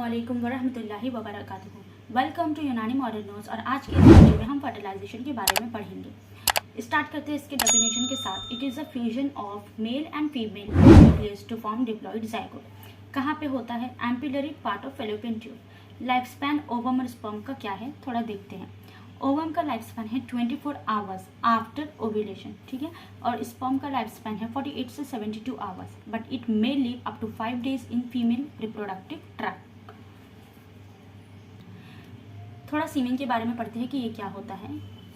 अस्सलामुअलैकुम वरहमतुल्लाहि वबरकातुहू। Welcome to यूनानी मॉडर्न नोट्स। और आज के इस वीडियो में हम फर्टिलाइजेशन के बारे में पढ़ेंगे। स्टार्ट करते हैं इसके डेफिनेशन के साथ। It is a fusion of male and female nucleus to form diploid zygote. कहाँ पे होता है? Ampullary part of fallopian tube. Life span ovum और स्पर्म का क्या है, थोड़ा देखते हैं। ओवम का लाइफ स्पैन है 24 आवर्स आफ्टर ओव्यूलेशन, ठीक है। और स्पर्म का लाइफ स्पैन है 48 से 72 hours, but it may live up to 5 days in female reproductive tract. थोड़ा सीमेन के बारे में पढ़ते हैं कि ये क्या होता है।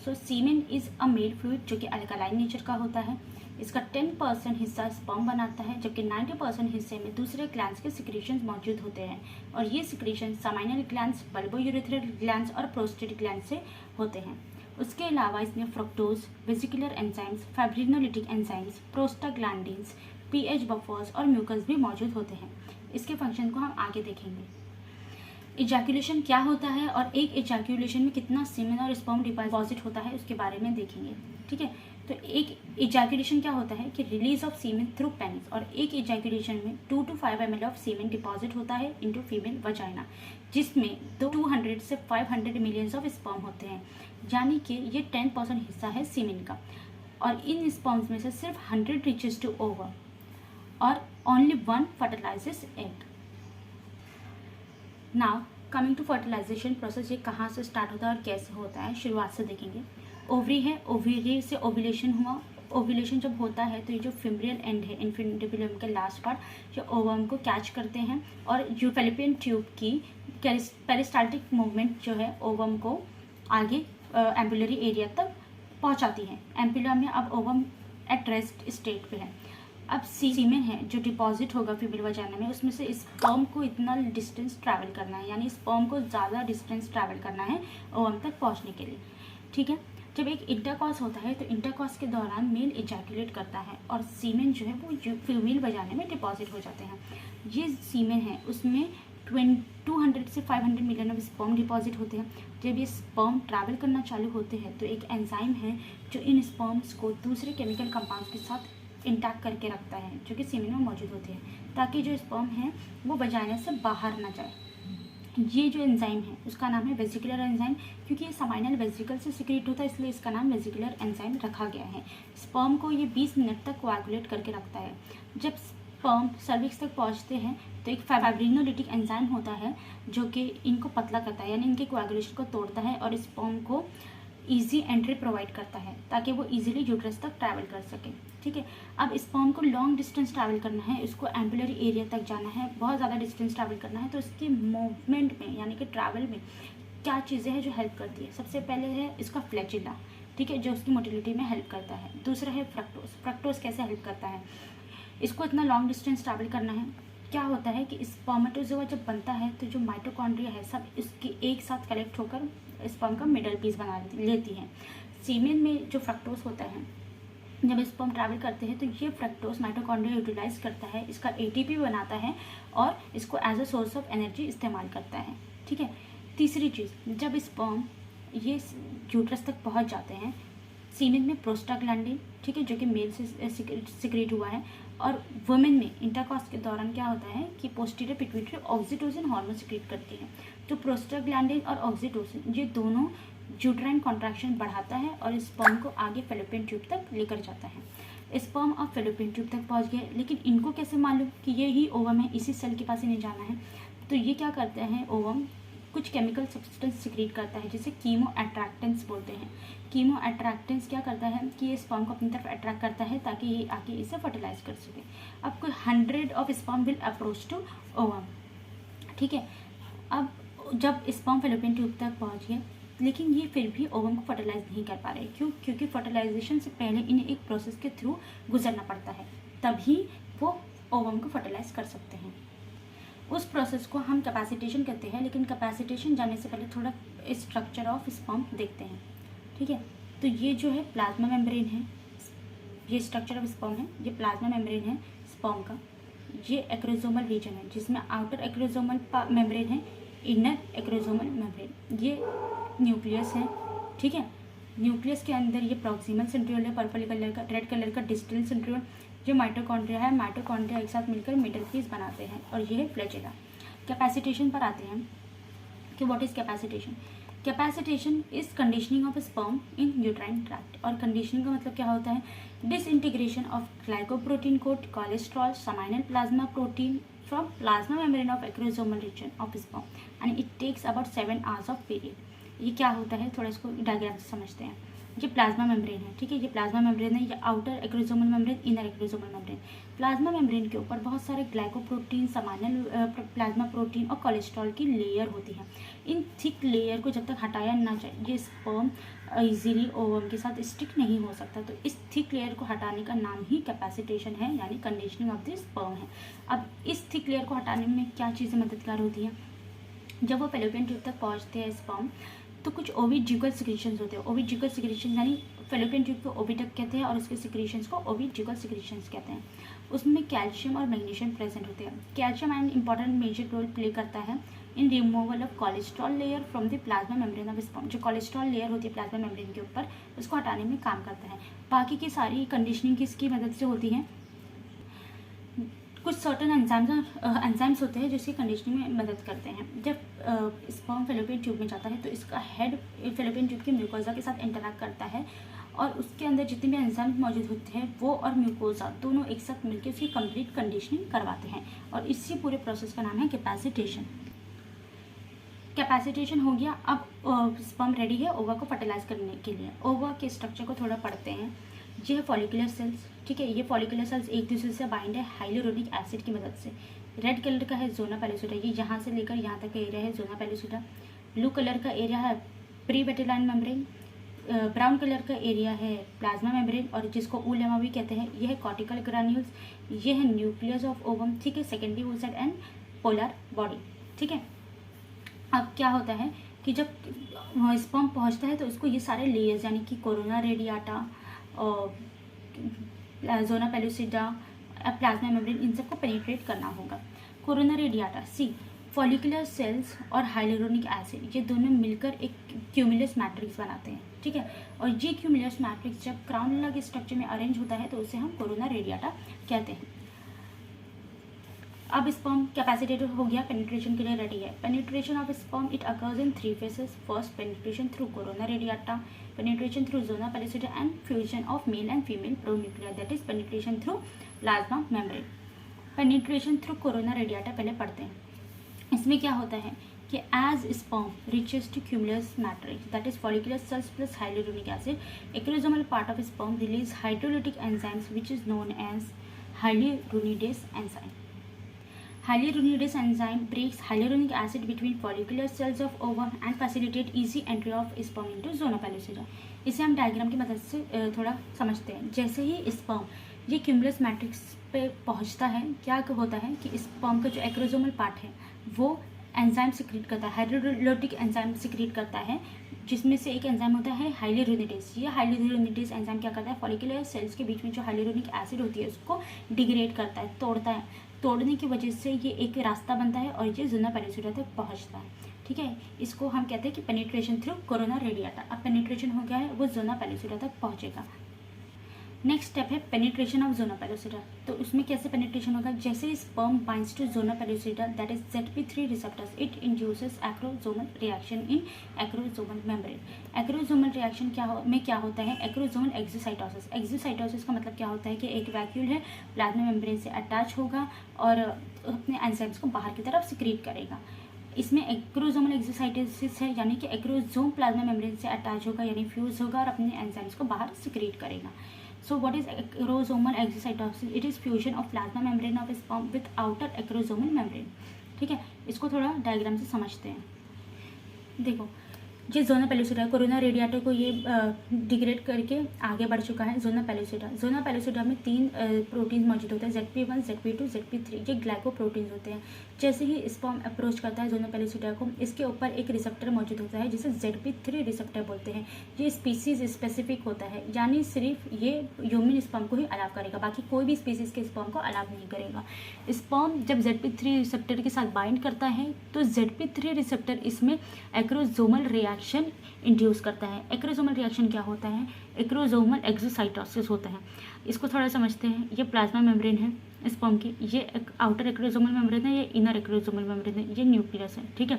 So semen is a male fluid जो कि अल्कलाइन नेचर का होता है। इसका 10% हिस्सा स्पर्म बनाता है, जबकि 90% हिस्से में दूसरे ग्लैंड्स के सिक्रीशंस मौजूद होते हैं। और ये सिक्रीशन सामाइनल ग्लैंड्स, बल्बोयूरेथ्रल ग्लैंड्स और प्रोस्टेट ग्लैंड से होते हैं। उसके अलावा इसमें fructose, vesicular enzymes, fibrinolytic enzymes, prostaglandins, pH buffers और म्यूकस भी मौजूद होते हैं। इसके फंक्शन को हम आगे देखेंगे। इजैकुलेशन क्या होता है और एक इजैकुलेशन में कितना सीमेन और स्पर्म डिपॉजिट होता है उसके बारे में देखेंगे, ठीक है। तो एक इजैकुलेशन क्या होता है कि release of semen through penis, और एक इजैकुलेशन में 2 to 5 ml of semen deposit होता है इनटू फीमेल वजाइना, जिसमें 200 से 500 मिलियंस ऑफ स्पर्म होते हैं। यानी कि ये 10% हिस्सा है सीमेन का। और इन स्पर्म्स में से सिर्फ 100 रीचेस टू ओवर और only 1 fertilises egg. Now coming to fertilisation process, ये कहाँ से स्टार्ट होता है और कैसे होता है, शुरुआत से देखेंगे। ओवरी है, ओवरी से ओव्यूलेशन हुआ। ओव्यूलेशन जब होता है तो ये जो फिम्ब्रियल एंड है, इन्फेंटिबुलम के लास्ट पार्ट, जो ओवम को कैच करते हैं और जो फैलोपियन ट्यूब की पेरिस्टाल्टिक मूवमेंट जो है ओवम को आगे एम्पुलरी एरिया तक पहुंचाती है। एम्पुला में अब ओवम एट रेस्ट स्टेट पे है। अब सीमेन है जो डिपॉजिट होगा फीमेल वजाइना में, उसमें से स्पर्म को इतना डिस्टेंस ट्रैवल करना है, यानी स्पर्म को ज़्यादा डिस्टेंस ट्रैवल करना है ओवम तक पहुंचने के लिए, ठीक है। जब एक इंटरकॉर्स होता है तो इंटरकॉर्स के दौरान मेल इजैकुलेट करता है और सीमेन जो है वो फीमेल वजाइना में डिपॉजिट हो जाते हैं। ये सीमेन है उसमें 200 से 500 मिलियन ऑफ स्पर्म डिपॉजिट होते हैं। जब ये स्पर्म ट्रैवल करना चालू होते हैं तो एक एंजाइम है जो इन स्पर्म्स को दूसरे केमिकल कंपाउंड्स के साथ इंटैक्ट करके रखता है, जो कि सीमेन में मौजूद होते हैं, ताकि जो स्पर्म है वो वजाइना से बाहर ना जाए। ये जो एंजाइम है उसका नाम है वेसिकुलर एंजाइम, क्योंकि ये सामाइनल वेसिकल से सिक्रीट होता है, इसलिए इसका नाम वेसिकुलर एंजाइम रखा गया है। स्पर्म को ये 20 मिनट तक कोआगुलेट करके रखता है। जब स्पर्म सर्विक्स तक पहुंचते हैं तो एक फाइब्रिनोलिटिक एंजाइम होता है जो कि इनको पतला करता है, यानी इनके कोआगुलेशन को तोड़ता है और स्पर्म को ईजी एंट्री प्रोवाइड करता है ताकि वो ईजिली यूट्रस तक ट्रैवल कर सके, ठीक है। अब स्पर्म को लॉन्ग डिस्टेंस ट्रैवल करना है, इसको एम्पुलरी एरिया तक जाना है, बहुत ज़्यादा डिस्टेंस ट्रैवल करना है, तो इसकी मूवमेंट में यानी कि ट्रैवल में क्या चीज़ें हैं जो हेल्प करती है। सबसे पहले है इसका फ्लैजिला, ठीक है, जो उसकी मोटिलिटी में हेल्प करता है। दूसरा है फ्रक्टोज। फ्रक्टोज कैसे हेल्प करता है? इसको इतना लॉन्ग डिस्टेंस ट्रैवल करना है। क्या होता है कि स्पर्मेटोजोआ जब बनता है तो जो माइटोकॉन्ड्रिया है सब इसके एक साथ कलेक्ट होकर स्पर्म का मिडल पीस बना लेती हैं। सीमेन में जो फ्रक्टोज होता है, जब स्पर्म ट्रैवल करते हैं तो ये फ्रक्टोज माइटोकॉन्ड्रिया यूटिलाइज करता है, इसका एटीपी बनाता है और इसको as a source of energy इस्तेमाल करता है, ठीक है। तीसरी चीज़, जब स्पर्म ये यूट्रस तक पहुंच जाते हैं, सीमेन में प्रोस्टाग्लैंडिन, ठीक है, जो कि मेल से सिक्रेट हुआ है, और वुमेन में इंटरकॉर्स के दौरान क्या होता है कि posterior pituitary oxytocin hormone secrete करती है। तो प्रोस्टाग्लैंडिन और ऑक्सीटोसिन ये दोनों यूट्राइन कॉन्ट्रैक्शन बढ़ाता है और स्पर्म को आगे फैलोपियन ट्यूब तक लेकर जाता है। स्पर्म अब फैलोपियन ट्यूब तक पहुंच गए, लेकिन इनको कैसे मालूम कि ये ही ओवम है, इसी सेल के पास ही नहीं जाना है। तो ये क्या करते हैं, ओवम कुछ केमिकल सब्सटेंस सिक्रीट करता है जिसे कीमो अट्रैक्टेंस बोलते हैं। कीमो अट्रैक्टेंस क्या करता है कि ये स्पर्म को अपनी तरफ अट्रैक्ट करता है ताकि ये आके इसे फर्टिलाइज कर सके। अब कोई 100 of sperm will approach to ovum, ठीक है। अब जब स्पर्म फैलोपियन ट्यूब तक पहुंच गए, लेकिन ये फिर भी ओवम को फर्टिलाइज नहीं कर पा रहे। क्यों? क्योंकि फर्टिलाइजेशन से पहले इन्हें एक प्रोसेस के थ्रू गुजरना पड़ता है, तभी वो ओवम को फर्टिलाइज कर सकते हैं। उस प्रोसेस को हम कैपेसिटेशन कहते हैं, लेकिन कैपेसिटेशन जाने से पहले थोड़ा स्ट्रक्चर ऑफ स्पर्म देखते हैं, ठीक है। तो ये जो है प्लाज्मा मेम्ब्रेन है, ये स्ट्रक्चर ऑफ स्पर्म है, ये प्लाज्मा मेम्ब्रेन है स्पर्म का। ये एक्रोसोमल रीजन है जिसमें आउटर एक्रोसोमल मेम्ब्रेन है, इनर एक्रोसोमल मेम्ब्रेन। ये न्यूक्लियस है, ठीक है। न्यूक्लियस के अंदर ये प्रॉक्सिमल सेंट्रियोल है, पर्पल कलर का, रेड कलर का डिस्टल सेंट्रियोल। जो माइटोकॉन्ड्रिया है, माइटोकॉन्ड्रिया एक साथ मिलकर मिडल पीस बनाते हैं, और ये है फ्लैजिला। कैपेसिटेशन पर आते हैं कि what is capacitation. Capacitation is conditioning of sperm in uterine tract. और कंडीशनिंग का मतलब क्या होता है, disintegration of glycoprotein coat cholesterol seminal plasma protein from plasma membrane of acrosomal region of sperm and it takes about 7 hours of period. ये क्या होता है, थोड़ा इसको डायग्राम से समझते हैं। ये प्लाज्मा मेम्ब्रेन है, ठीक है, ये प्लाज्मा मेम्ब्रेन है, ये outer acrosomal membrane, inner acrosomal membrane. Plasma membrane के ऊपर बहुत सारे ग्लाइकोप्रोटीन, समाइनल प्लाज्मा प्रोटीन और कोलेस्ट्रॉल की लेयर होती है। इन थिक लेयर को जब तक हटाया ना जाए, ये स्पर्म इजीली ओवम के साथ स्टिक नहीं हो सकता। तो इस थिक लेयर को हटाने का नाम ही कैपेसिटेशन है, यानी कंडीशनिंग ऑफ द स्पर्म है। अब इस थिक लेयर को हटाने में क्या चीज़ें मददगार होती हैं, जब वो फेलोपियन ट्यूब तक पहुँचते हैं स्पर्म, तो कुछ ओविड्यूकल सिक्रीशंस होते हैं। ओविड्यूकल सिक्रीशन यानी फेलोपियन ट्यूब को ओविडक्ट कहते हैं और उसके सिक्रीशंस को ओविड्यूकल सिक्रीशंस कहते हैं। उसमें कैल्शियम और मैग्नीशियम प्रेजेंट होते हैं। Calcium and important major role play करता है in removal of cholesterol layer from the plasma membrane of sperm. जो कोलेस्ट्रॉल लेयर होती है प्लाज्मा मेम्ब्रेन के ऊपर, उसको हटाने में काम करता है। बाकी की सारी कंडीशनिंग किसकी मदद से होती है, कुछ सर्टन एंजाइम्स होते हैं जो इसकी कंडीशनिंग में मदद करते हैं। जब स्पर्म फेलोपियन ट्यूब में जाता है तो इसका हेड फेलोपियन ट्यूब की म्यूकोजा के साथ इंटरैक्ट करता है और उसके अंदर जितने भी एंजाइम्स मौजूद होते हैं वो और म्यूकोजा दोनों एक साथ मिलकर उसकी कंप्लीट कंडीशनिंग करवाते हैं और इसी पूरे प्रोसेस का नाम है कैपेसिटेशन। कैपेसिटेशन हो गया। अब स्पर्म रेडी है ओवा को फर्टिलाइज करने के लिए। ओवा के स्ट्रक्चर को थोड़ा पढ़ते हैं। ये है फॉलिकुलर सेल्स, ठीक है, ये फॉलिकुलर सेल्स एक दूसरे से बाइंड है हाइलोरोनिक एसिड की मदद से। रेड कलर का है जोना पेलोसिटा, ये यहाँ से लेकर यहाँ तक का एरिया है जोना पेलोसिटा। ब्लू कलर का एरिया है प्री वेटेलाइन मेम्ब्रेन। ब्राउन कलर का एरिया है प्लाज्मा मेम्ब्रेन और जिसको ऊलेमा भी कहते हैं। ये है कॉर्टिकल ग्रैन्यूल्स, ये है न्यूक्लियस ऑफ ओवम, ठीक है, secondary oocyte and polar body, ठीक है। अब क्या होता है कि जब स्पर्म पहुँचता है तो उसको ये सारे लेयर्स यानी कि कोरोना रेडियाटा और जोना पेलोसिटा, प्लाज्मा मेम्ब्रेन, इन सबको पेनिट्रेट करना होगा। कोरोना रेडियाटा सी फॉलिकुलर सेल्स और हाइलोरोनिक एसिड ये दोनों मिलकर एक क्यूमुलस मैट्रिक्स बनाते हैं, ठीक है। और ये क्यूमुलस मैट्रिक्स जब क्राउन लग स्ट्रक्चर में अरेंज होता है तो उसे हम कोरोना रेडियाटा कहते हैं। अब स्पर्म कैपेसिटेटेड हो गया, पेनिट्रेशन के लिए रेडी है। Penetration of sperm it occurs in 3 phases। First penetration through corona radiata, penetration through zona pellucida and fusion of male and female pronuclei, that is penetration through plasma membrane। penetration through corona radiata पहले पढ़ते हैं। इसमें क्या होता है कि as sperm reaches to cumulus matrix, that is follicular cells plus hyaluronic acid, acrosomal part of sperm release hydrolytic enzymes which is known as hyaluronidase enzyme। Hyaluronidase enzyme breaks hyaluronic acid between follicular cells of ovum and facilitate easy entry of sperm into zona pellucida। इसे हम diagram की मदद से थोड़ा समझते हैं। जैसे ही sperm ये क्यूमुलस मैट्रिक्स पे पहुंचता है, क्या होता है कि स्पर्म का जो एक्रोसोमल पार्ट है वो एंजाइम सिक्रीट करता है, हाइड्रोलिटिक एंजाइम सिक्रीट करता है, जिसमें से एक एंजाइम होता है हाइलुरोनिडेज। ये हाइलुरोनिडेज एंजाइम क्या करता है, फॉलिकुलर सेल्स के बीच में जो हाइलुरोनिक एसिड होती है उसको डिग्रेड करता है, तोड़ता है। तोड़ने की वजह से ये एक रास्ता बनता है और ये जोना पेलोसिटा तक पहुंचता है, ठीक है। इसको हम कहते हैं कि पेनिट्रेशन थ्रू कोरोना रेडियाटा। अब पेनिट्रेशन हो गया है, वो जोना पेलोसिटा तक पहुंचेगा। नेक्स्ट स्टेप है पेनिट्रेशन ऑफ जोना पेलोसिटा। तो उसमें कैसे पेनिट्रेशन होगा, जैसे sperm binds to zona pellucida that is ZP3 receptors, it induces acrosomal reaction in acrosomal membrane. Acrosomal reaction में क्या होता है, एक्रोसोमल एक्सोसाइटोसिस। एक्सोसाइटोसिस का मतलब क्या होता है कि एक वैक्यूल है प्लाज्मा मेम्ब्रेन से अटैच होगा और अपने एंजाइम्स को बाहर की तरफ सिक्रीट करेगा। इसमें एक्रोसोमल एक्सोसाइटोसिस है, यानी कि एक्रोसोम प्लाज्मा मेम्ब्रेन से अटैच होगा यानी फ्यूज होगा और अपने एंजाइम्स को बाहर सिक्रीट करेगा। So what is acrosomal exocytosis? It is fusion of plasma membrane of sperm with outer acrosomal membrane, ठीक है। इसको थोड़ा डायग्राम से समझते हैं। देखो ये जोना पेलोसिटा कोरोना रेडियाटा को ये डिग्रेड करके आगे बढ़ चुका है जोना पेलोसिटा। जोना पेलोसिटा में 3 प्रोटीन मौजूद होते हैं, ZP1, ZP2, ZP3। ये ग्लाइकोप्रोटीन्स होते हैं। जैसे ही स्पर्म अप्रोच करता है जोना पेलोसिटा को, इसके ऊपर एक रिसेप्टर मौजूद होता है जिसे ZP3 रिसेप्टर बोलते हैं। ये स्पीसीज स्पेसिफिक होता है, यानी सिर्फ ये ह्यूमन स्पर्म को ही अलाव करेगा, बाकी कोई भी स्पीसीज के स्पर्म को अलाव नहीं करेगा। स्पर्म जब ZP3 रिसेप्टर के साथ बाइंड करता है तो ZP3 रिसेप्टर इसमें एक्रोसोमल रिएक्शन रिएक्शन इंड्यूस करता है। एक्रोसोमल रिएक्शन क्या होता है? एक्रोसोमल एक्सोसाइटोसिस होता है। इसको थोड़ा समझते हैं। ये प्लाज्मा मेम्ब्रेन है स्पर्म की, ये एक आउटर एक्रोसोमल मेम्ब्रेन है, ये इनर एक्रोसोमल मेम्ब्रेन है, ये न्यूक्लियस है। ठीक है,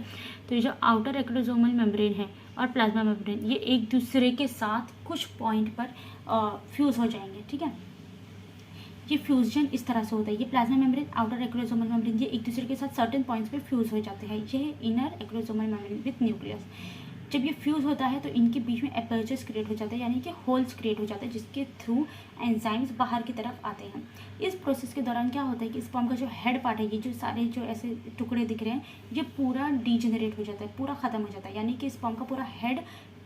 तो ये जो आउटर एक्रोसोमल मेम्ब्रेन है और प्लाज्मा मेम्ब्रेन, ये एक दूसरे के साथ कुछ पॉइंट पर फ्यूज़ हो जाएंगे। ठीक है, ये फ्यूजन इस तरह से होता है। ये plasma membrane, outer acrosomal membrane, ये एक दूसरे के साथ सर्टेन पॉइंट्स पे फ्यूज हो जाते हैं। ये है inner acrosomal membrane with nucleus. जब ये फ्यूज होता है तो इनके बीच में एपर्चर्स क्रिएट हो जाते हैं, यानी कि होल्स क्रिएट हो जाते हैं, जिसके थ्रू एंजाइम्स बाहर की तरफ आते हैं। इस प्रोसेस के दौरान क्या होता है कि स्पर्म का जो हेड पार्ट है, ये जो सारे जो ऐसे टुकड़े दिख रहे हैं, ये पूरा डीजेनरेट हो जाता है, पूरा खत्म हो जाता है, यानी कि स्पर्म का पूरा हेड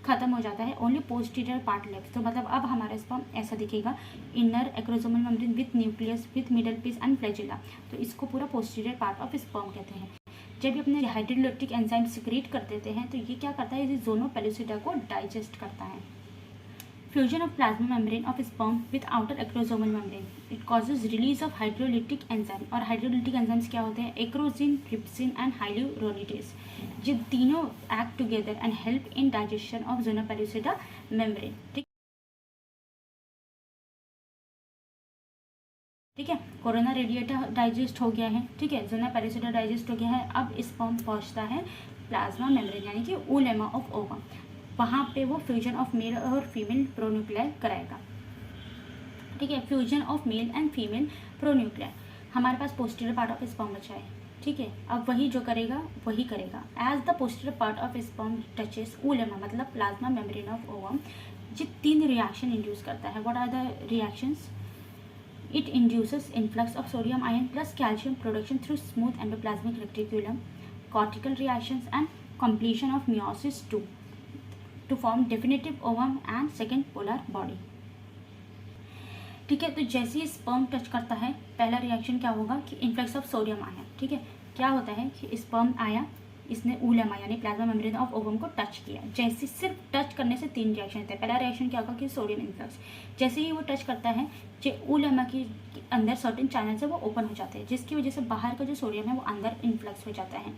खत्म हो जाता है। Only posterior part left. तो मतलब अब हमारा स्पर्म ऐसा दिखेगा, inner acrosomal membrane with nucleus with middle piece and flagella. तो इसको पूरा पोस्टीरियर पार्ट ऑफ स्पर्म कहते हैं। जब ये अपने हाइड्रोलैक्टिक एंजाइम सिक्रीट कर देते हैं तो ये क्या करता है, इस ज़ोनो पेलुसिडा को डाइजेस्ट करता है। Fusion of plasma membrane of sperm with outer acrosomal membrane, it causes release of hydrolytic enzyme. और हाइड्रोलिटिक एंजाइम्स क्या होते हैं? Acrosin, trypsin and hyaluronidase. ये तीनों act together and help in digestion of zona pellucida membrane. ठीक है, corona radiata digest हो गया है। ठीक है, ज़ोनो पेलुसिडा डाइजेस्ट हो गया है। अब स्पर्म पहुंचता है प्लाज्मा मेम्ब्रेन, यानी कि ऊलेमा ऑफ ओवम। वहाँ पे वो फ्यूजन ऑफ मेल और फीमेल प्रोन्यूक्लियर कराएगा। ठीक है, fusion of male and female pronuclear. हमारे पास पोस्टीरियर पार्ट ऑफ स्पर्म बचा है। ठीक है, अब वही जो करेगा वही करेगा। As the posterior part of sperm touches oolemma, मतलब प्लाज्मा मेम्ब्रेन ऑफ ओवम, ये 3 रिएक्शन इंड्यूस करता है। What are the reactions? It induces influx of sodium ion plus calcium production through smooth endoplasmic reticulum, cortical reactions, and completion of meiosis II to form definitive ovum and second polar body. ठीक है, तो जैसे ही sperm touch करता है, पहला reaction क्या होगा कि इन्फ्लक्स ऑफ सोडियम आयन। ठीक है, क्या होता है कि स्पर्म आया, इसने ऊलेमा यानी प्लाज्मा मेम्ब्रेन ऑफ ओवम को टच किया। जैसे सिर्फ टच करने से 3 रिएक्शन थे। पहला रिएक्शन क्या होगा कि सोडियम इन्फ्लक्स। जैसे ही वो टच करता है, जो ऊलेमा के अंदर सर्टेन चैनल से वो ओपन हो जाते हैं, जिसकी वजह से बाहर का जो सोडियम है वो अंदर इन्फ्लक्स हो जाता है।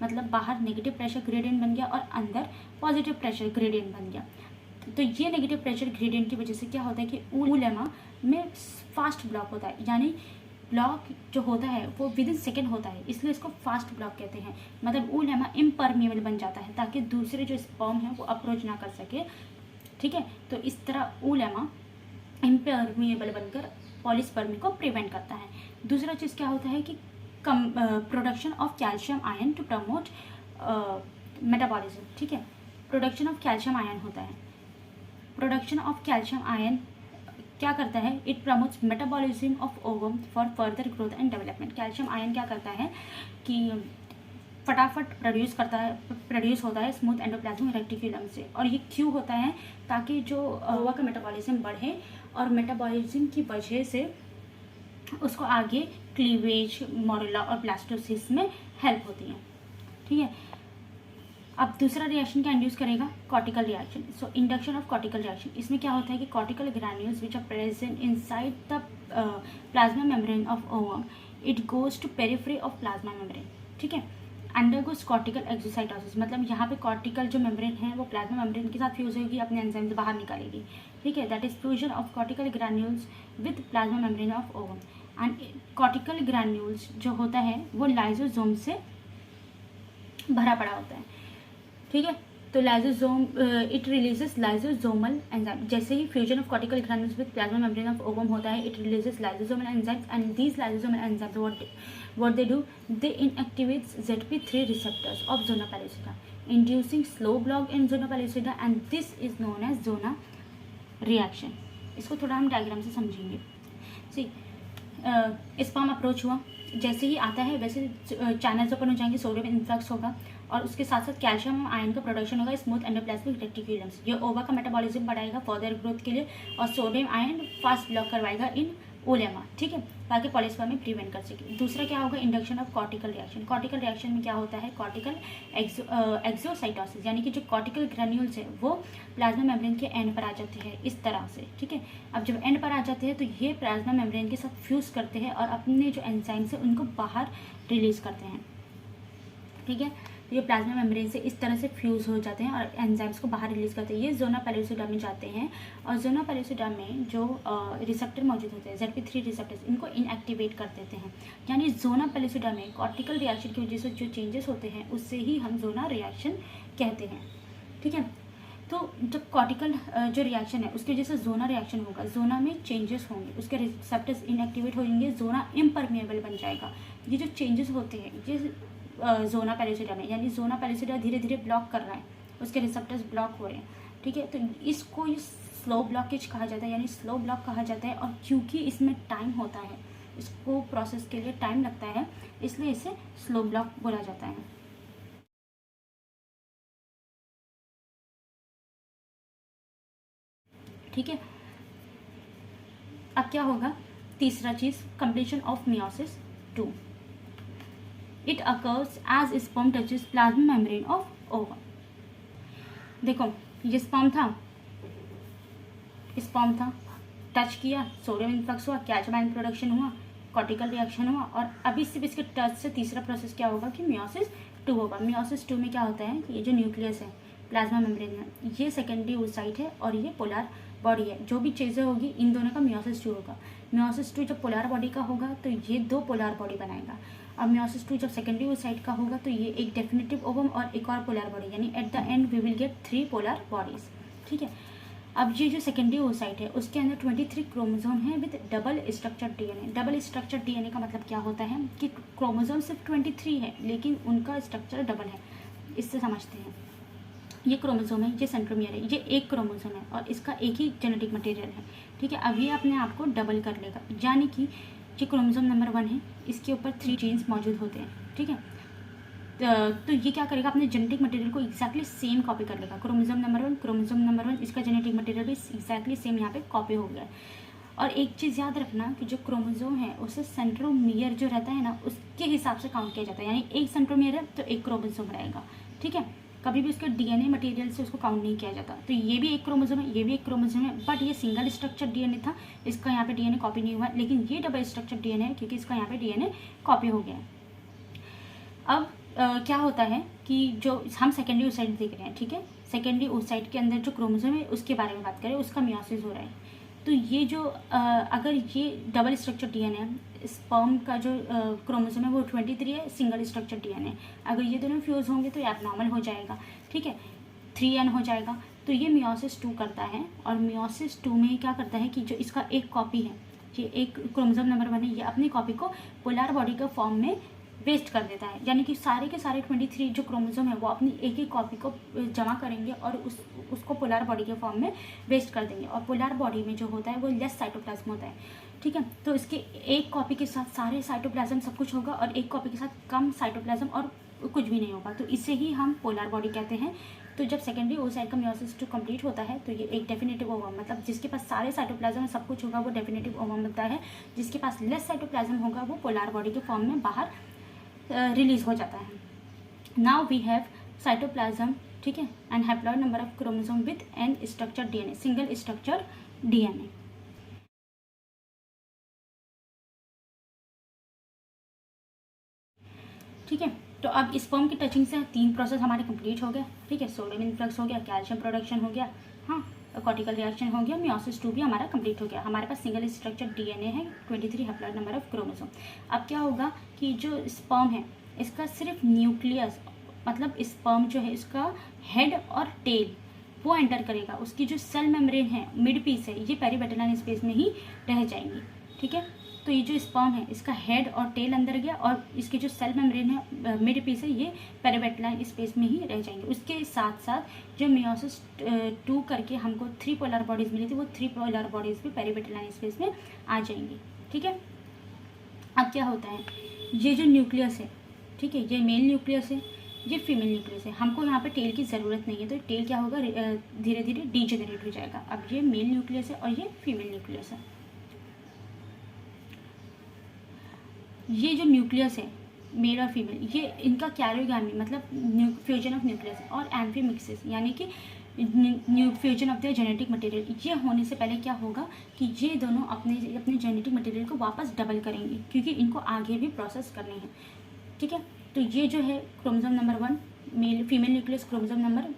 मतलब बाहर नेगेटिव प्रेशर ग्रेडियंट बन गया और अंदर पॉजिटिव प्रेशर ग्रेडियंट बन गया। तो ये नेगेटिव प्रेशर ग्रेडियंट की वजह से क्या होता है कि ऊलेमा में फास्ट ब्लॉक होता है, यानी ब्लॉक जो होता है वो विद इन सेकेंड होता है, इसलिए इसको फास्ट ब्लॉक कहते हैं। मतलब ऊलेमा इम्परमिएबल बन जाता है ताकि दूसरे जो स्पर्म है वो अप्रोच ना कर सके। ठीक है, तो इस तरह ऊलेमा इम्परमिएबल बनकर पॉलीस्पर्मी को प्रिवेंट करता है। दूसरा चीज़ क्या होता है कि production of calcium ion to promote metabolism. ठीक है, प्रोडक्शन ऑफ कैल्शियम आयन होता है। प्रोडक्शन ऑफ कैल्शियम आयन क्या करता है? It promotes metabolism of ovum for further growth and development. Calcium ion क्या करता है कि फटाफट प्रोड्यूस होता है स्मूथ एंडोप्लाज्मिक रेटिकुलम से। और ये क्यों होता है? ताकि जो ओवा का मेटाबॉलिज्म बढ़े, और मेटाबॉलिज्म की वजह से उसको आगे क्लीवेज, मोरुला और ब्लास्टोसिस में हेल्प होती है। ठीक है, अब दूसरा रिएक्शन क्या इंड्यूस करेगा? Cortical reaction. So induction of cortical reaction. इसमें क्या होता है कि cortical granules which are present inside the plasma membrane of ovum, it goes to periphery of plasma membrane. ठीक है, अंडरगोज कॉर्टिकल एक्सोसाइटोसिस। मतलब यहाँ पे कॉर्टिकल जो मेम्ब्रेन है वो प्लाज्मा मेम्ब्रेन के साथ फ्यूज होगी, अपने एंजाइम्स बाहर निकालेगी। ठीक है, that is fusion of cortical granules with plasma membrane of ovum. And cortical granules जो होता है वो लाइजोसोम से भरा पड़ा होता है। ठीक है, तो lysosome it releases lysosomal enzyme. जैसे ही fusion of cortical granules with plasma membrane of ovum होता है, it releases lysosomal enzymes, and these lysosomal enzymes what they do, they inactivate ZP3 receptors of zona pellucida, inducing slow block in zona pellucida, and this is known as zona reaction. इसको थोड़ा हम diagram से समझेंगे। सी sperm approach हुआ, जैसे ही आता है वैसे चैनल्स ओपन हो जाएंगे, सोडियम इन्फ्लक्स होगा और उसके साथ साथ कैल्शियम आयन का प्रोडक्शन होगा स्मूथ एंडोप्लाज्मिक रेटिकुलम से। ये ओवा का मेटाबॉलिज्म बढ़ाएगा फर्दर ग्रोथ के लिए, और सोडियम आयन फास्ट ब्लॉक करवाएगा इन ओलेमा। ठीक है, ताकि पॉलीस्पर्मी प्रिवेंट कर सके। दूसरा क्या होगा? Induction of cortical reaction. Cortical reaction में क्या होता है? कॉर्टिकल एक्सोसाइटोसिस, यानी कि जो कॉर्टिकल ग्रैन्यूल्स है वो प्लाज्मा मेम्ब्रेन के एंड पर आ जाते हैं इस तरह से। ठीक है, अब जब एंड पर आ जाते हैं तो ये प्लाज्मा मेम्ब्रेन के साथ फ्यूज करते हैं और अपने जो एंजाइम्स है उनको बाहर रिलीज करते हैं। ठीक है, ये प्लाज्मा मेम्ब्रेन से इस तरह से फ्यूज़ हो जाते हैं और एंजाइम्स को बाहर रिलीज करते हैं। ये ज़ोना पेलुसिडा में जाते हैं और ज़ोना पेलुसिडा में जो रिसेप्टर मौजूद होते हैं ZP3 रिसेप्टर्स, इनको इनएक्टिवेट कर देते हैं। यानी ज़ोना पेलुसिडा में कॉर्टिकल रिएक्शन की वजह से जो चेंजेस होते हैं उससे ही हम ज़ोना रिएक्शन कहते हैं। ठीक है, तो जब कॉर्टिकल जो रिएक्शन है उसकी वजह से जोना रिएक्शन होगा, जोना में चेंजेस होंगे, उसके रिसेप्टर्स इनएक्टिवेट हो जाएंगे, जोना इम्परमेबल बन जाएगा। ये जो चेंजेस होते हैं ये जोना पेलुसिडा में, यानी जोना पेलुसिडा धीरे धीरे ब्लॉक कर रहा है, उसके रिसेप्टर्स ब्लॉक हो रहे हैं। ठीक है, तो इसको ये स्लो ब्लॉकेज कहा जाता है, यानी स्लो ब्लॉक कहा जाता है। और क्योंकि इसमें टाइम होता है, इसको प्रोसेस के लिए टाइम लगता है, इसलिए इसे स्लो ब्लॉक बोला जाता है। ठीक है, अब क्या होगा, तीसरा चीज़, completion of meiosis 2। It occurs as sperm touches plasma membrane of ovum. देखो ये स्पर्म था, टच किया, सोडियम इन्फ्लक्स हुआ, कैल्शियम आयन प्रोडक्शन हुआ, कॉर्टिकल रिएक्शन हुआ, और अभी सिर्फ इसके टच से तीसरा प्रोसेस क्या होगा कि मियोसिस 2 होगा। मियोसिस 2 में क्या होता है कि ये जो न्यूक्लियस है प्लाज्मा मेम्ब्रेन में, ये सेकेंडरी oocyte है और ये पोलर बॉडी है। जो भी चीज़ें होगी इन दोनों का मियोसिस 2 होगा। मियोसिस 2 जब पोलर बॉडी का होगा तो ये 2 पोलर बॉडी बनाएगा। अब मियोसिस 2 जब सेकेंडरी oocyte का होगा तो ये एक डेफिनेटिव ओवम और एक और पोलर बॉडी, यानी at the end we will get 3 polar bodies. ठीक है, अब ये जो सेकेंडरी oocyte है उसके अंदर 23 क्रोमोसोम है with double structure DNA. Double structure DNA का मतलब क्या होता है कि क्रोमोसोम सिर्फ 23 है लेकिन उनका स्ट्रक्चर डबल है। इससे समझते हैं, ये क्रोमोसोम है, ये सेंट्रोमियर है, ये एक क्रोमोसोम है और इसका एक ही जेनेटिक मटेरियल है। ठीक है, अब ये अपने आप को डबल कर लेगा, यानी कि ये क्रोमोसोम नंबर 1 है, इसके ऊपर 3 जीन्स मौजूद होते हैं। ठीक है, तो ये क्या करेगा, अपने जेनेटिक मटेरियल को एक्जैक्टली सेम कॉपी कर लेगा। क्रोमोसोम नंबर 1 इसका जेनेटिक मटेरियल भी एक्जैक्टली सेम यहाँ पे कॉपी हो गया है। और एक चीज़ याद रखना कि जो क्रोमोसोम है उसे सेंट्रोमियर जो रहता है ना उसके हिसाब से काउंट किया जाता है, यानी एक सेंट्रोमियर है तो एक क्रोमोसोम रहेगा। ठीक है, कभी भी उसके डीएनए मटेरियल से उसको काउंट नहीं किया जाता। तो ये भी एक क्रोमोसोम है, ये भी एक क्रोमोसोम है, बट ये सिंगल स्ट्रक्चर डीएनए था, इसका यहाँ पे डीएनए कॉपी नहीं हुआ, लेकिन ये डबल स्ट्रक्चर डीएनए है क्योंकि इसका यहाँ पे डीएनए कॉपी हो गया है। अब क्या होता है कि जो हम सेकेंडरी oocyte देख रहे हैं, ठीक है, सेकेंडरी oocyte के अंदर जो क्रोमोसोम है उसके बारे में बात करें, उसका मियोसिस हो रहा है। तो ये जो अगर ये डबल स्ट्रक्चर डीएनए है, स्पर्म का जो क्रोमोसोम है वो 23 है, सिंगल स्ट्रक्चर डीएनए, अगर ये दोनों फ्यूज़ होंगे तो ये एबनॉर्मल हो जाएगा। ठीक है, 3n हो जाएगा। तो ये मियोसिस 2 करता है, और मियोसिस 2 में क्या करता है कि जो इसका एक कॉपी है, ये एक क्रोमोसोम नंबर 1 है, ये अपनी कॉपी को पोलर बॉडी के फॉर्म में वेस्ट कर देता है, यानी कि सारे के सारे 23 जो क्रोमोसोम है वो अपनी एक एक कॉपी को जमा करेंगे और उसको पोलर बॉडी के फॉर्म में वेस्ट कर देंगे। और पोलर बॉडी में जो होता है वो लेस साइटोप्लाज्म होता है। ठीक है, तो इसके एक कॉपी के साथ सारे साइटोप्लाज्म सब कुछ होगा और एक कॉपी के साथ कम साइटोप्लाज्म और कुछ भी नहीं होगा, तो इसे ही हम पोलर बॉडी कहते हैं। तो जब सेकेंडरी oocyte का मियोसिस 2 कंप्लीट होता है तो ये एक डेफिनेटिव ओवम, मतलब जिसके पास सारे साइटोप्लाज्म सब कुछ होगा वो डेफिनेटिव ओवम बनता है, जिसके पास लेस साइटोप्लाज्म होगा वो पोलर बॉडी के फॉर्म में बाहर रिलीज हो जाता है। नाउ वी हैव साइटोप्लाज्म, ठीक है, and haploid number of chromosome with an structure DNA, single structure DNA. ठीक है, तो अब स्पर्म की टचिंग से 3 प्रोसेस हमारे कंप्लीट हो गए। ठीक है, सोडियम इन्फ्लक्स हो गया, कैल्शियम प्रोडक्शन हो गया, हाँ, कॉर्टिकल रिएक्शन हो गया, मियोसिस 2 भी हमारा कंप्लीट हो गया। हमारे पास सिंगल स्ट्रक्चर डीएनए है, 23 हैप्लॉइड नंबर ऑफ क्रोमोसोम। अब क्या होगा कि जो स्पर्म है इसका सिर्फ न्यूक्लियस, मतलब स्पर्म जो है इसका हेड और टेल वो एंटर करेगा, उसकी जो सेल मेम्ब्रेन है, मिड पीस है, ये पेरीबैटलाइन स्पेस में ही रह जाएंगी। ठीक है, तो ये जो स्पर्म है इसका हेड और टेल अंदर गया और इसकी जो सेल मेम्ब्रेन है, मिड पीस है, ये पेरीबैटलाइन स्पेस में ही रह जाएंगे। उसके साथ साथ जो मियोसिस 2 करके हमको 3 पोलर बॉडीज़ मिली थी, वो 3 पोलर बॉडीज़ भी पेरीबैटलाइन स्पेस में आ जाएंगी। ठीक है, अब क्या होता है, ये जो न्यूक्लियस है, ठीक है, ये मेल न्यूक्लियस है, ये फीमेल न्यूक्लियस है, हमको यहाँ पे टेल की ज़रूरत नहीं है, तो टेल क्या होगा, धीरे धीरे डीजेनरेट हो जाएगा। अब ये मेल न्यूक्लियस है और ये फीमेल न्यूक्लियस है। ये जो न्यूक्लियस है मेल और फीमेल, ये इनका कैरियोगामी मतलब फ्यूजन ऑफ न्यूक्लियस है, और एम्फीमिक्सिस यानी कि fusion of the genetic material, ये होने से पहले क्या होगा कि ये दोनों अपने जेनेटिक मटेरियल को वापस डबल करेंगे क्योंकि इनको आगे भी प्रोसेस करने हैं। ठीक है, तो ये जो है chromosome number 1, male female nucleus, chromosome number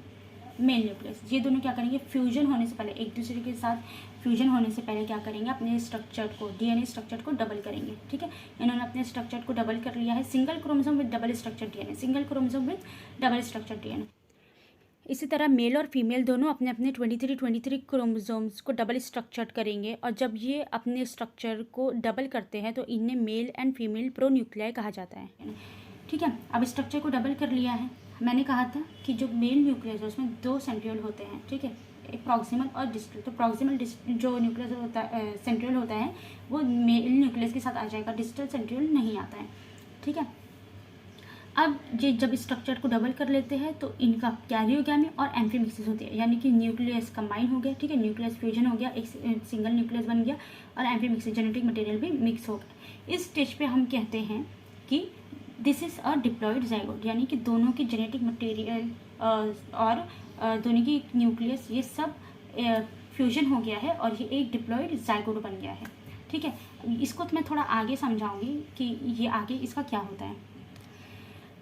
mail nucleus. ये दोनों क्या करेंगे, फ्यूजन होने से पहले, एक दूसरे के साथ फ्यूजन होने से पहले क्या करेंगे, अपने स्ट्रक्चर को, डीएनए स्ट्रक्चर को डबल करेंगे। ठीक है, इन्होंने अपने स्ट्रक्चर को डबल कर लिया है, single chromosome with double structure DNA, single chromosome with double structure DNA. इसी तरह मेल और फीमेल दोनों अपने अपने 23 क्रोमोसोम्स को डबल स्ट्रक्चर्ड करेंगे, और जब ये अपने स्ट्रक्चर को डबल करते हैं तो इन्हें मेल एंड फीमेल प्रोन्यूक्लियाई कहा जाता है। ठीक है, अब स्ट्रक्चर को डबल कर लिया है। मैंने कहा था कि जो मेल न्यूक्लियस है उसमें 2 सेंट्रियोल होते हैं। ठीक है, एक प्रॉक्सिमल और डिस्टल। तो प्रॉक्सिमल जो न्यूक्लियस होता है, सेंट्रियोल होता है, वो मेल न्यूक्लियस के साथ आ जाएगा, डिस्टल सेंट्रियोल नहीं आता है। ठीक है, अब ये जब स्ट्रक्चर को डबल कर लेते हैं तो इनका कैरियोगैमी और एम्फीमिक्सिस होती है, यानी कि न्यूक्लियस कंबाइन हो गया। ठीक है, न्यूक्लियस फ्यूजन हो गया, एक सिंगल न्यूक्लियस बन गया, और एम्फीमिक्सिस जेनेटिक मटेरियल भी मिक्स हो गया। इस स्टेज पे हम कहते हैं कि this is a diploid zygote, यानी कि दोनों की जेनेटिक मटेरियल और दोनों की न्यूक्लियस ये सब फ्यूजन हो गया है और ये एक डिप्लॉयड जाइगोट बन गया है। ठीक है, इसको तो मैं थोड़ा आगे समझाऊंगी कि ये आगे इसका क्या होता है।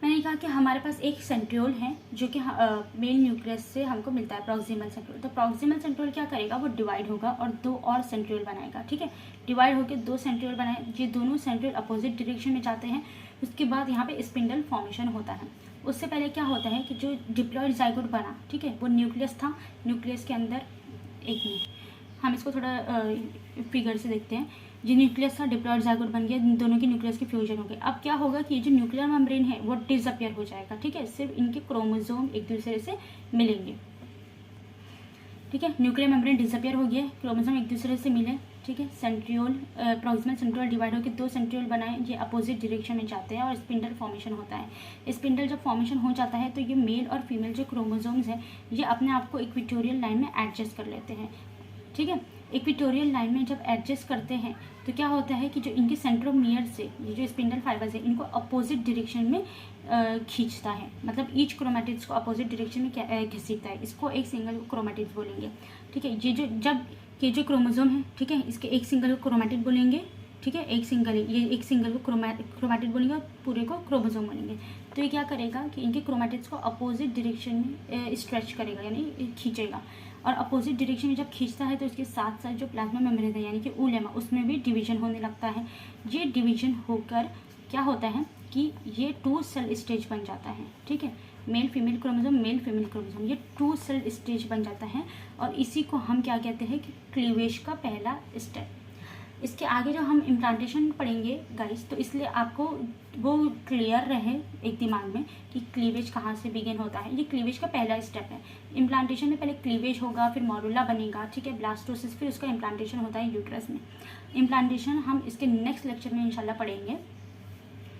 मैंने कहा कि हमारे पास एक सेंट्रियोल है जो कि मेल न्यूक्लियस से हमको मिलता है, प्रॉक्सिमल सेंट्रियोल। तो प्रॉक्सिमल सेंट्रियोल क्या करेगा, वो डिवाइड होगा और 2 और सेंट्रियोल बनाएगा। ठीक है, डिवाइड होकर 2 सेंट्रियोल बनाए, ये दोनों सेंट्रियोल अपोजिट डायरेक्शन में जाते हैं। उसके बाद यहाँ पे स्पिंडल फॉर्मेशन होता है। उससे पहले क्या होता है कि जो डिप्लॉयड जाइगोट बना, ठीक है, वो न्यूक्लियस था, न्यूक्लियस के अंदर, एक मिनट हम इसको थोड़ा फिगर से देखते हैं। जो न्यूक्लियस था, डिप्लॉयड जाइगोट बन गया, दोनों की न्यूक्लियस की फ्यूजन हो गई। अब क्या होगा कि ये जो न्यूक्लियर मेम्ब्रेन है वो डिसअपियर हो जाएगा। ठीक है, सिर्फ इनके क्रोमोसोम एक दूसरे से मिलेंगे। ठीक है, न्यूक्लियर मेम्ब्रेन डिसअपियर हो गया, क्रोमोसोम एक दूसरे से मिले। ठीक है, सेंट्रियोल प्रॉक्सिमल सेंट्रियोल डिवाइड होकर 2 सेंट्रियोल बनाए, ये अपोजिट डायरेक्शन में जाते हैं और स्पिंडल फॉर्मेशन होता है। स्पिंडल जब फॉर्मेशन हो जाता है तो ये मेल और फीमेल जो क्रोमोसोम्स हैं ये अपने आप को इक्वेटोरियल लाइन में एडजस्ट कर लेते हैं। ठीक है, इक्वेटोरियल लाइन में जब एडजस्ट करते हैं तो क्या होता है कि जो इनके सेंट्रोमियर से ये जो स्पिंडल फाइबर्स है इनको अपोजिट डायरेक्शन में खींचता है, मतलब ईच क्रोमैटिड्स को अपोजिट डायरेक्शन में घसीटता है। इसको एक सिंगल क्रोमैटिड्स बोलेंगे। ठीक है, ये जो जब ये जो क्रोमोसोम है, ठीक है, इसके एक सिंगल को क्रोमैटिड बोलेंगे। ठीक है, एक सिंगल, ये एक सिंगल को क्रोमैटिड बोलेंगे और पूरे को क्रोमोसोम बोलेंगे। तो ये क्या करेगा कि इनके क्रोमैटिड्स को अपोजिट डायरेक्शन में स्ट्रेच करेगा, यानी खींचेगा। और अपोजिट डायरेक्शन में जब खींचता है तो इसके साथ साथ जो प्लाज्मा मेम्ब्रेन है यानी कि ऊलेमा, उसमें भी डिवीजन होने लगता है। ये डिवीजन होकर क्या होता है कि ये 2 सेल स्टेज बन जाता है। ठीक है, male female chromosome, male female chromosome, ये 2 सेल स्टेज बन जाता है और इसी को हम क्या कहते हैं कि क्लीवेज का पहला स्टेप। इसके आगे जो हम इम्प्लांटेशन पढ़ेंगे गाइस, तो इसलिए आपको वो क्लियर रहे एक दिमाग में कि क्लीवेज कहाँ से बिगिन होता है। ये क्लीवेज का पहला स्टेप है। इम्प्लांटेशन में पहले क्लीवेज होगा, फिर मॉरुला बनेगा। ठीक है, ब्लास्टोसिस, फिर उसका इम्प्लांटेशन होता है यूट्रस में। इम्प्लांटेशन हम इसके नेक्स्ट लेक्चर में इंशाल्लाह पढ़ेंगे।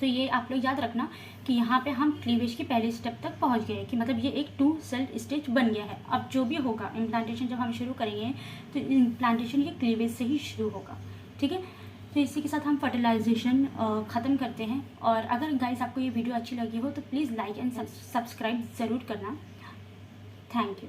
तो ये आप लोग याद रखना कि यहाँ पे हम क्लीवेज के पहले स्टेप तक पहुँच गए कि मतलब ये एक 2 सेल स्टेज बन गया है। अब जो भी होगा इम्प्लांटेशन जब हम शुरू करेंगे तो इम्प्लांटेशन ये क्लीवेज से ही शुरू होगा। ठीक है, तो इसी के साथ हम फर्टिलाइजेशन ख़त्म करते हैं। और अगर गाइस आपको ये वीडियो अच्छी लगी हो तो प्लीज़ लाइक एंड सब्सक्राइब ज़रूर करना। Thank you.